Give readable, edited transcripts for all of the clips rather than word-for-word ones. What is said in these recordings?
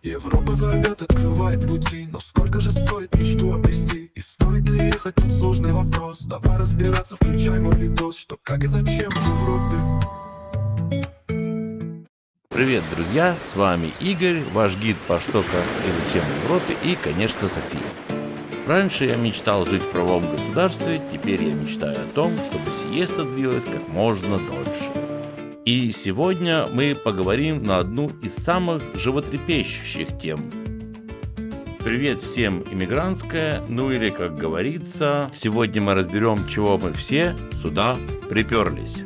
Европа зовет, открывает пути, но сколько же стоит мечту обрести? И стоит ли ехать, тут сложный вопрос. Давай разбираться, включай мой видос, что, как и зачем в Европе. Привет, друзья! С вами Игорь, ваш гид по «Что, как и зачем в Европе» и, конечно, София. Раньше я мечтал жить в правовом государстве, теперь я мечтаю о том, чтобы сиеста длилась как можно дольше. И сегодня мы поговорим на одну из самых животрепещущих тем. Привет всем, иммигрантская, ну или, как говорится, сегодня мы разберем, чего мы все сюда приперлись.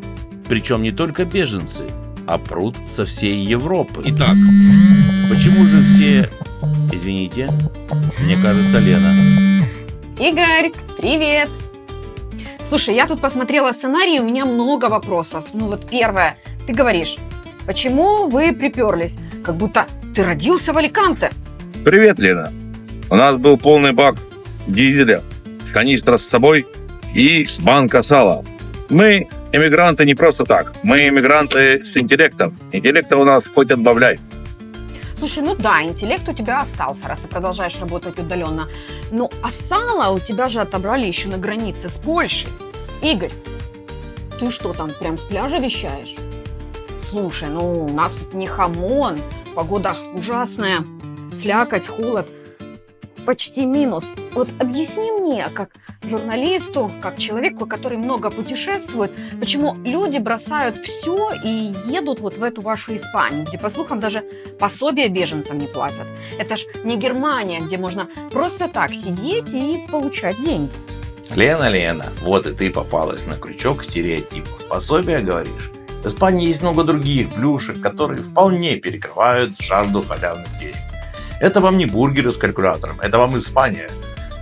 Причем не только беженцы, а пруд со всей Европы. Итак, почему же все... Извините, мне кажется, Лена. Игорь, привет! Слушай, я тут посмотрела сценарий, у меня много вопросов. Ну вот первое, ты говоришь, почему вы приперлись? Как будто ты родился в Аликанте. Привет, Лена. У нас был полный бак дизеля, канистра с собой и банка сала. Мы эмигранты не просто так, мы эмигранты с интеллектом. Интеллекта у нас хоть отбавляй. Слушай, ну да, интеллект у тебя остался, раз ты продолжаешь работать удаленно. Ну, а сало у тебя же отобрали еще на границе с Польшей. Игорь, ты что там, прям с пляжа вещаешь? Слушай, ну у нас тут не хамон, погода ужасная, слякоть, холод, почти минус. Вот объясни мне, как журналисту, как человеку, который много путешествует, почему люди бросают все и едут вот в эту вашу Испанию, где, по слухам, даже пособия беженцам не платят. Это ж не Германия, где можно просто так сидеть и получать деньги. Лена, вот и ты попалась на крючок стереотипов. Пособия, говоришь? В Испании есть много других плюшек, которые вполне перекрывают жажду халявных денег. Это вам не бургеры с калькулятором, это вам Испания.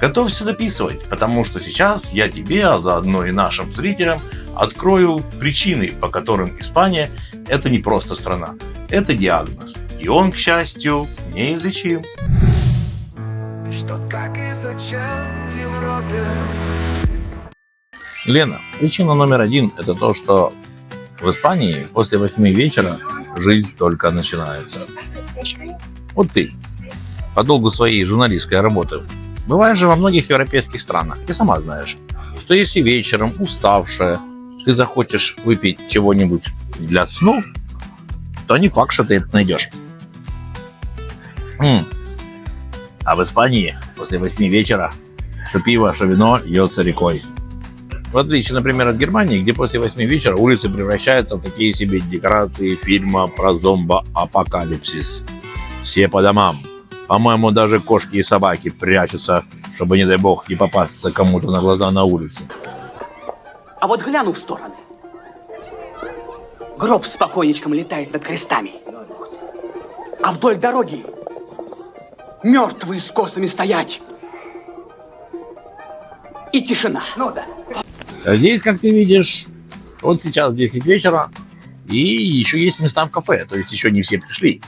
Готовься записывать, потому что сейчас я тебе, а заодно и нашим зрителям, открою причины, по которым Испания – это не просто страна, это диагноз. И он, к счастью, неизлечим. Что, как и зачем в Европе? Лена, причина номер один – это то, что в Испании после 8 вечера жизнь только начинается. Вот ты, по долгу своей журналистской работы, бываешь же во многих европейских странах, ты сама знаешь, что если вечером уставшая ты захочешь выпить чего-нибудь для сну, то не факт, что ты это найдешь. А в Испании после 8 вечера что пиво, что вино льется рекой. В отличие, например, от Германии, где после 8 вечера улицы превращаются в такие себе декорации фильма про зомбо-апокалипсис. Все по домам. По-моему, даже кошки и собаки прячутся, чтобы, не дай бог, не попасться кому-то на глаза на улице. А вот гляну в стороны. Гроб с покойничком летает над крестами. А вдоль дороги мертвые с косами стоять. И тишина. Ну да. А здесь, как ты видишь, вот сейчас 10 вечера, и еще есть места в кафе, то есть еще не все пришли.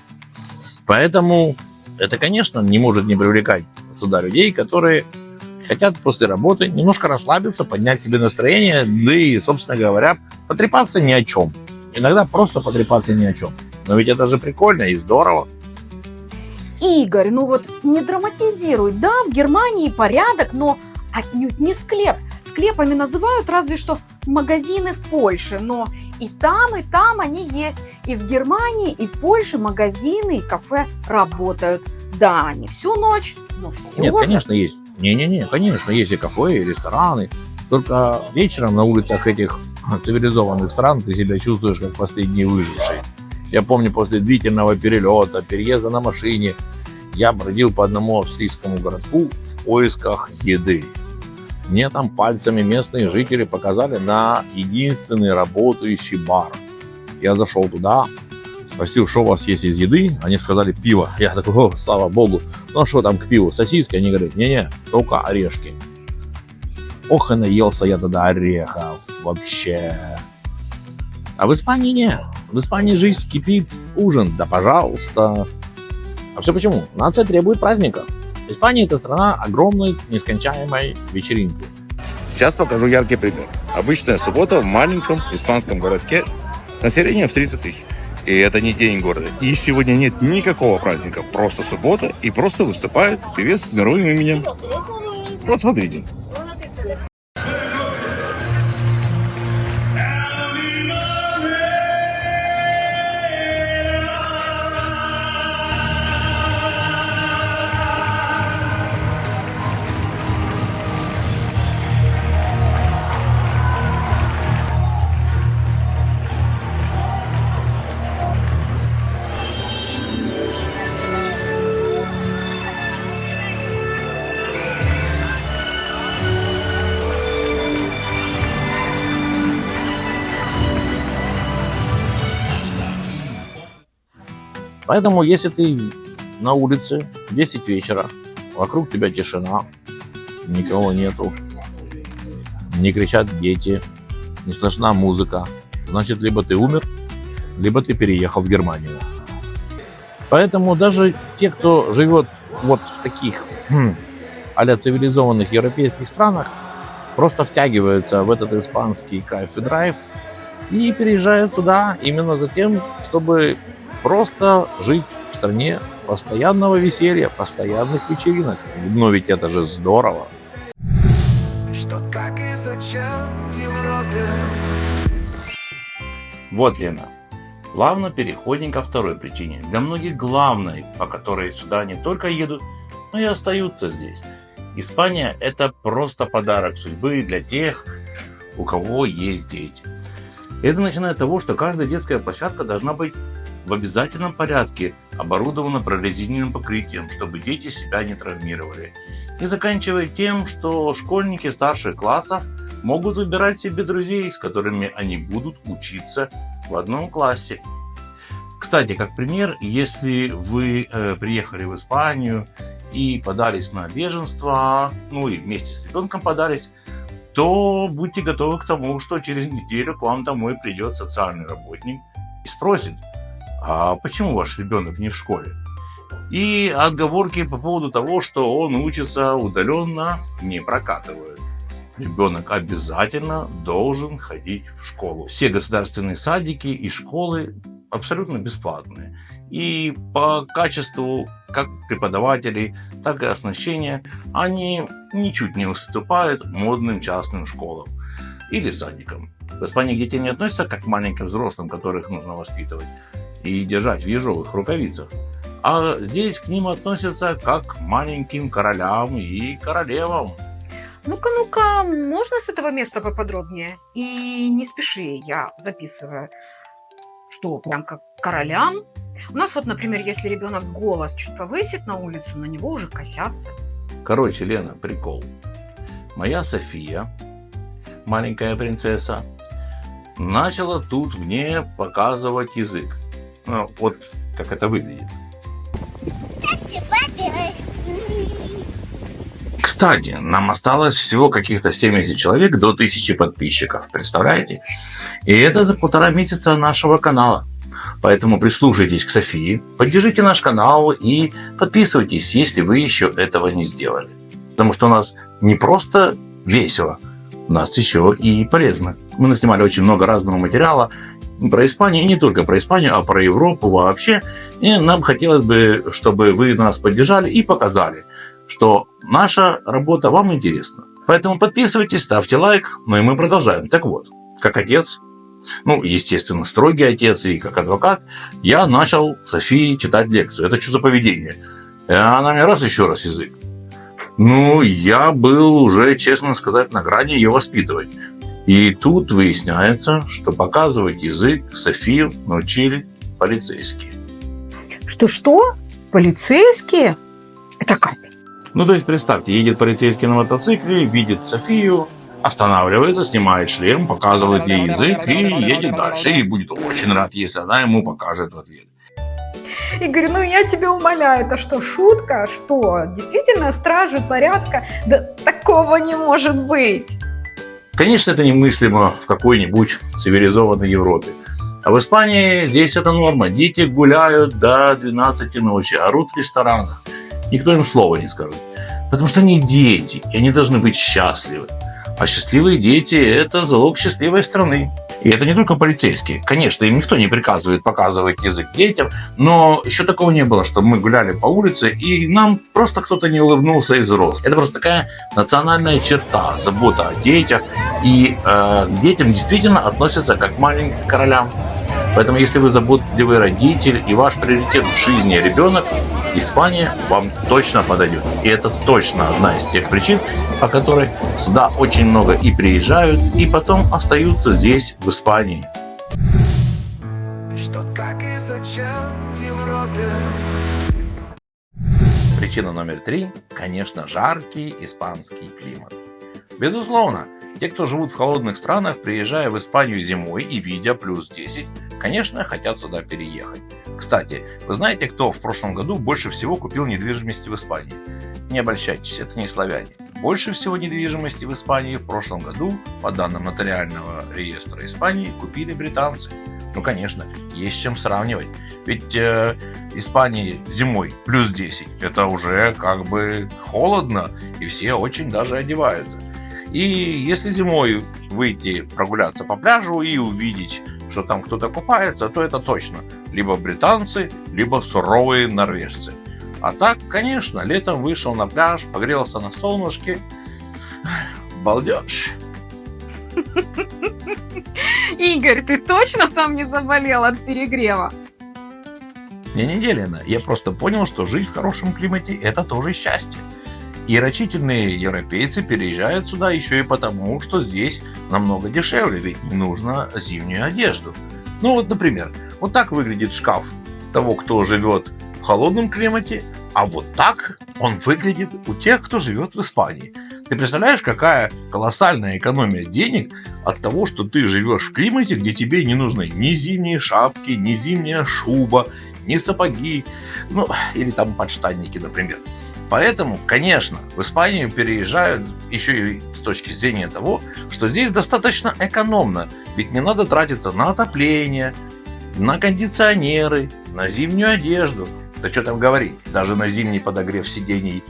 Поэтому это, конечно, не может не привлекать сюда людей, которые хотят после работы немножко расслабиться, поднять себе настроение, да и, собственно говоря, потрепаться ни о чем. Иногда просто потрепаться ни о чем. Но ведь это же прикольно и здорово. Игорь, ну вот не драматизируй. Да, в Германии порядок, но отнюдь не склеп. Склепами называют разве что магазины в Польше, но и там они есть. И в Германии, и в Польше магазины и кафе работают. Да, не всю ночь, но все Нет, же. конечно, есть. Не, конечно, есть и кафе, и рестораны. Только вечером на улицах этих цивилизованных стран ты себя чувствуешь как последний выживший. Я помню, после длительного перелета, переезда на машине, я бродил по одному австрийскому городку в поисках еды. Мне там пальцами местные жители показали на единственный работающий бар. Я зашел туда, спросил, что у вас есть из еды. Они сказали, пиво. Я такой, о, слава богу. Ну а что там к пиву? Сосиски? Они говорят, не-не, только орешки. Ох, и наелся я тогда орехов вообще. А в Испании нет. В Испании жизнь кипит, ужин, да пожалуйста. А все почему? Нация требует праздника. Испания – это страна огромной, нескончаемой вечеринки. Сейчас покажу яркий пример. Обычная суббота в маленьком испанском городке, население в 30 тысяч. И это не день города. И сегодня нет никакого праздника. Просто суббота и просто выступает певец с мировым именем. Вот смотрите. Поэтому, если ты на улице, 10 вечера, вокруг тебя тишина, никого нету, не кричат дети, не слышна музыка, значит, либо ты умер, либо ты переехал в Германию. Поэтому даже те, кто живет вот в таких а-ля цивилизованных европейских странах, просто втягиваются в этот испанский кайф и драйв и переезжают сюда именно за тем, чтобы просто жить в стране постоянного веселья, постоянных вечеринок. Но ведь это же здорово. Что, как и зачем в Европе? Вот, Лена, плавно переходим ко второй причине. Для многих главной, по которой сюда не только едут, но и остаются здесь. Испания – это просто подарок судьбы для тех, у кого есть дети. Это начиная от того, что каждая детская площадка должна быть в обязательном порядке оборудована прорезиненным покрытием, чтобы дети себя не травмировали. И заканчивая тем, что школьники старших классов могут выбирать себе друзей, с которыми они будут учиться в одном классе. Кстати, как пример, если вы приехали в Испанию и подались на беженство, ну и вместе с ребенком подались, то будьте готовы к тому, что через неделю к вам домой придет социальный работник и спросит: а почему ваш ребенок не в школе? И отговорки по поводу того, что он учится удаленно, не прокатывают. Ребенок обязательно должен ходить в школу. Все государственные садики и школы абсолютно бесплатные. И по качеству как преподавателей, так и оснащения они ничуть не уступают модным частным школам или садикам. В Испании к детям не относятся как к маленьким взрослым, которых нужно воспитывать и держать в ежовых рукавицах. А здесь к ним относятся как к маленьким королям и королевам. Ну-ка, можно с этого места поподробнее? И не спеши, я записываю. Что, прям как королям? У нас вот, например, если ребенок голос чуть повысит на улице, на него уже косятся. Короче, Лена, прикол. Моя София, маленькая принцесса, начала тут мне показывать язык. Ну, вот как это выглядит. Кстати, нам осталось всего каких-то 70 человек до 1000 подписчиков, представляете? И это за 1,5 месяца нашего канала. Поэтому прислушайтесь к Софии, поддержите наш канал и подписывайтесь, если вы еще этого не сделали. Потому что у нас не просто весело, у нас еще и полезно. Мы наснимали очень много разного материала про Испанию, и не только про Испанию, а про Европу вообще. И нам хотелось бы, чтобы вы нас поддержали и показали, что наша работа вам интересна. Поэтому подписывайтесь, ставьте лайк, ну и мы продолжаем. Так вот, как отец, ну, естественно, строгий отец и как адвокат, я начал Софии читать лекцию. Это что за поведение? И она мне раз еще раз язык. Ну, я был уже, честно сказать, на грани ее воспитывать. И тут выясняется, что показывать язык Софию научили полицейские. Что? Полицейские? Это как? Ну, то есть, представьте, едет полицейский на мотоцикле, видит Софию, останавливается, снимает шлем, показывает ей язык и едет дальше. И будет очень рад, если она ему покажет в ответ. Игорь, ну я тебя умоляю, это что, шутка? Что, действительно стражи порядка? Да такого не может быть. Конечно, это немыслимо в какой-нибудь цивилизованной Европе. А в Испании здесь это норма. Дети гуляют до 12 ночи, орут в ресторанах. Никто им слова не скажет. Потому что они дети, и они должны быть счастливы. А счастливые дети – это залог счастливой страны. И это не только полицейские. Конечно, им никто не приказывает показывать язык детям, но еще такого не было, что мы гуляли по улице, и нам просто кто-то не улыбнулся из взрослых. Это просто такая национальная черта, забота о детях. И к детям действительно относятся как к маленьким королям. Поэтому, если вы заботливый родитель и ваш приоритет в жизни ребенок, Испания вам точно подойдет. И это точно одна из тех причин, по которой сюда очень много и приезжают, и потом остаются здесь, в Испании. Что, как и зачем в Европе? Причина номер 3, конечно, жаркий испанский климат. Безусловно, те, кто живут в холодных странах, приезжая в Испанию зимой и видя плюс 10, конечно, хотят сюда переехать. Кстати, вы знаете, кто в прошлом году больше всего купил недвижимости в Испании? Не обольщайтесь, это не славяне. Больше всего недвижимости в Испании в прошлом году, по данным нотариального реестра Испании, купили британцы. Ну, конечно, есть с чем сравнивать. Ведь Испании зимой плюс 10, это уже как бы холодно, и все очень даже одеваются. И если зимой выйти прогуляться по пляжу и увидеть, что там кто-то купается, то это точно либо британцы, либо суровые норвежцы. А так, конечно, летом вышел на пляж, погрелся на солнышке. Балдеж. Игорь, ты точно там не заболел от перегрева? Не, Лена, я просто понял, что жить в хорошем климате – это тоже счастье. И рачительные европейцы переезжают сюда еще и потому, что здесь намного дешевле, ведь не нужно зимнюю одежду. Ну вот, например, вот так выглядит шкаф того, кто живет в холодном климате, а вот так он выглядит у тех, кто живет в Испании. Ты представляешь, какая колоссальная экономия денег от того, что ты живешь в климате, где тебе не нужны ни зимние шапки, ни зимняя шуба, ни сапоги, ну или там подштанники, например. Поэтому, конечно, в Испанию переезжают еще и с точки зрения того, что здесь достаточно экономно, ведь не надо тратиться на отопление, на кондиционеры, на зимнюю одежду. Да что там говорить, даже на зимний подогрев сидений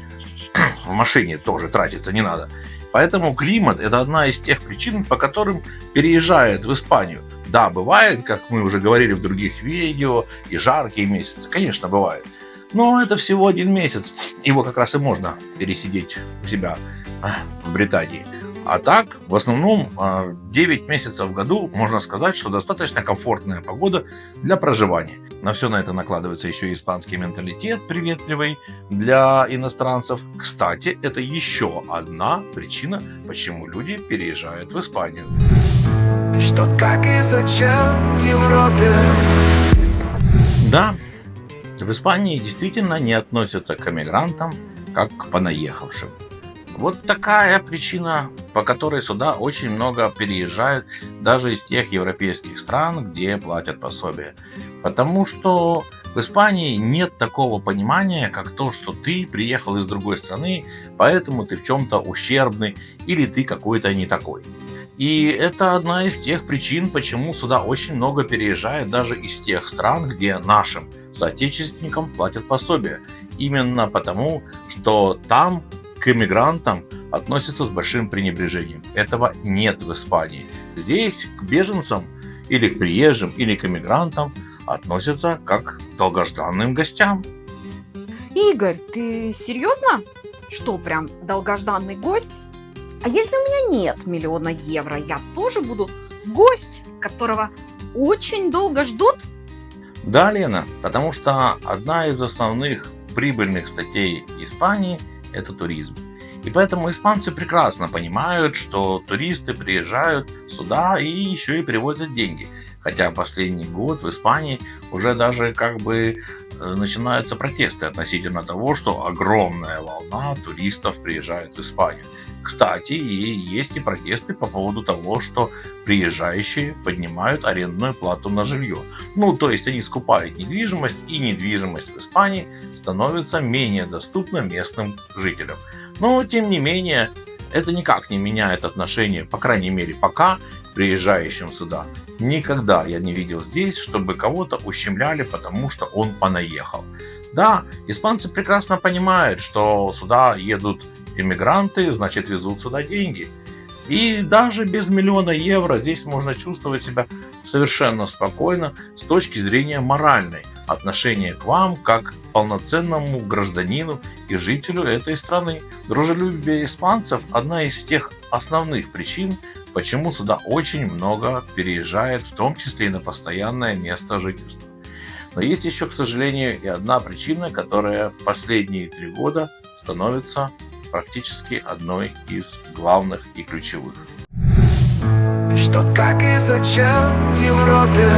в машине тоже тратиться не надо. Поэтому климат – это одна из тех причин, по которым переезжают в Испанию. Да, бывает, как мы уже говорили в других видео, и жаркие месяцы, конечно, бывает. Но это всего 1 месяц, его как раз и можно пересидеть у себя в Британии. А так, в основном, 9 месяцев в году, можно сказать, что достаточно комфортная погода для проживания. На все на это накладывается еще и испанский менталитет, приветливый для иностранцев. Кстати, это еще одна причина, почему люди переезжают в Испанию. Что, как и зачем в Европе? Да, в Испании действительно не относятся к эмигрантам, как к понаехавшим. Вот такая причина, по которой сюда очень много переезжают даже из тех европейских стран, где платят пособие. Потому что в Испании нет такого понимания, как то, что ты приехал из другой страны, поэтому ты в чем-то ущербный или ты какой-то не такой. И это одна из тех причин, почему сюда очень много переезжает даже из тех стран, где нашим соотечественникам платят пособие. Именно потому, что там к иммигрантам относятся с большим пренебрежением. Этого нет в Испании. Здесь к беженцам или к приезжим, или к иммигрантам относятся как к долгожданным гостям. Игорь, ты серьезно? Что, прям долгожданный гость? А если у меня нет 1 000 000 евро, я тоже буду гость, которого очень долго ждут? Да, Лена, потому что одна из основных прибыльных статей Испании – это туризм. И поэтому испанцы прекрасно понимают, что туристы приезжают сюда и еще и привозят деньги. Хотя последний год в Испании уже даже начинаются протесты относительно того, что огромная волна туристов приезжает в Испанию. Кстати, и есть и протесты по поводу того, что приезжающие поднимают арендную плату на жилье. Ну, то есть они скупают недвижимость, и недвижимость в Испании становится менее доступна местным жителям. Но, тем не менее, это никак не меняет отношение, по крайней мере, пока приезжающим сюда. Никогда я не видел здесь, чтобы кого-то ущемляли, потому что он понаехал. Да, испанцы прекрасно понимают, что сюда едут иммигранты, значит, везут сюда деньги. И даже без миллиона евро здесь можно чувствовать себя совершенно спокойно с точки зрения моральной. Отношение к вам как к полноценному гражданину и жителю этой страны. Дружелюбие испанцев – одна из тех основных причин, почему сюда очень много переезжает, в том числе и на постоянное место жительства. Но есть еще, к сожалению, и одна причина, которая последние 3 года становится практически одной из главных и ключевых. Что, как и зачем в Европе?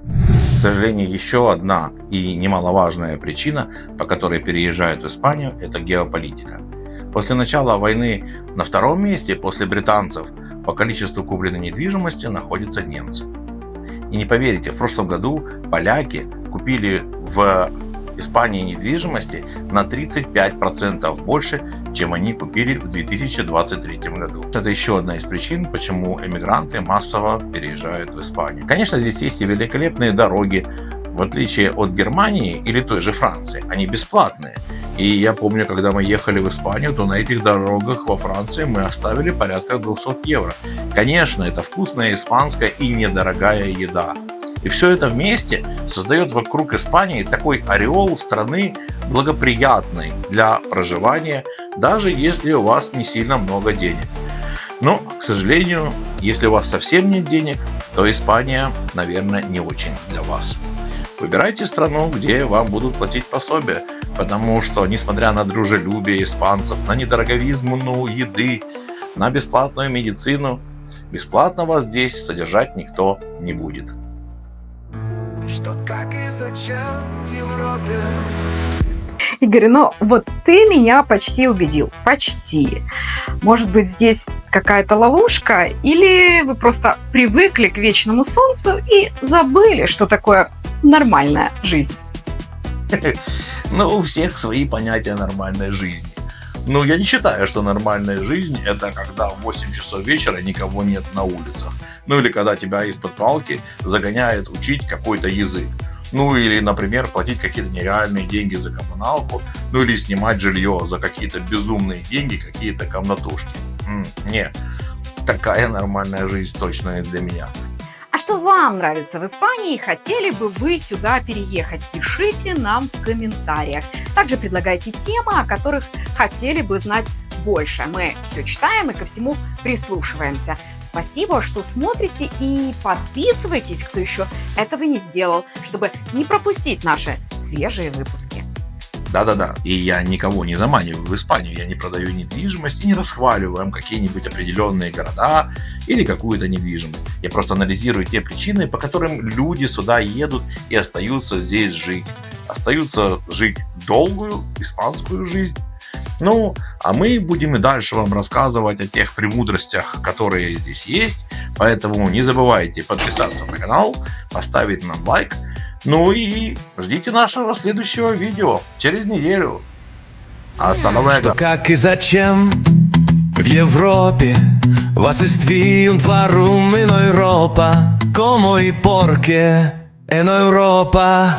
К сожалению, еще одна и немаловажная причина, по которой переезжают в Испанию, это геополитика. После начала войны на 2-м месте после британцев по количеству купленной недвижимости находятся немцы. И не поверите, в прошлом году поляки купили в Испании недвижимости на 35% больше, чем они купили в 2023 году. Это еще одна из причин, почему эмигранты массово переезжают в Испанию. Конечно, здесь есть и великолепные дороги, в отличие от Германии или той же Франции. Они бесплатные. И я помню, когда мы ехали в Испанию, то на этих дорогах во Франции мы оставили порядка 200 евро. Конечно, это вкусная испанская и недорогая еда. И все это вместе создает вокруг Испании такой ореол страны благоприятной для проживания, даже если у вас не сильно много денег. Но, к сожалению, если у вас совсем нет денег, то Испания, наверное, не очень для вас. Выбирайте страну, где вам будут платить пособие, потому что, несмотря на дружелюбие испанцев, на недороговизну еды, на бесплатную медицину, бесплатно вас здесь содержать никто не будет. Что, как и зачем в Европе? Игорь, ну вот ты меня почти убедил. Почти. Может быть, здесь какая-то ловушка? Или вы просто привыкли к вечному солнцу и забыли, что такое нормальная жизнь? Ну, у всех свои понятия нормальной жизни. Но я не считаю, что нормальная жизнь – это когда в 8 часов вечера никого нет на улицах. Ну, или когда тебя из-под палки загоняют учить какой-то язык. Ну, или, например, платить какие-то нереальные деньги за коммуналку. Ну, или снимать жилье за какие-то безумные деньги, какие-то комнатушки. Нет, такая нормальная жизнь точно не для меня. А что вам нравится в Испании и хотели бы вы сюда переехать? Пишите нам в комментариях. Также предлагайте темы, о которых хотели бы знать больше. Мы все читаем и ко всему прислушиваемся. Спасибо, что смотрите, и подписывайтесь, кто еще этого не сделал, чтобы не пропустить наши свежие выпуски. Да-да-да, и я никого не заманиваю в Испанию, я не продаю недвижимость и не расхваливаю вам какие-нибудь определенные города или какую-то недвижимость. Я просто анализирую те причины, по которым люди сюда едут и остаются здесь жить. Остаются жить долгую испанскую жизнь. Ну, а мы будем и дальше вам рассказывать о тех премудростях, которые здесь есть. Поэтому не забывайте подписаться на канал, поставить нам лайк. Ну и ждите нашего следующего видео через неделю. Hasta luego. Что, как и зачем в Европе vas estar un varum en Europa, como y por qué en Europa.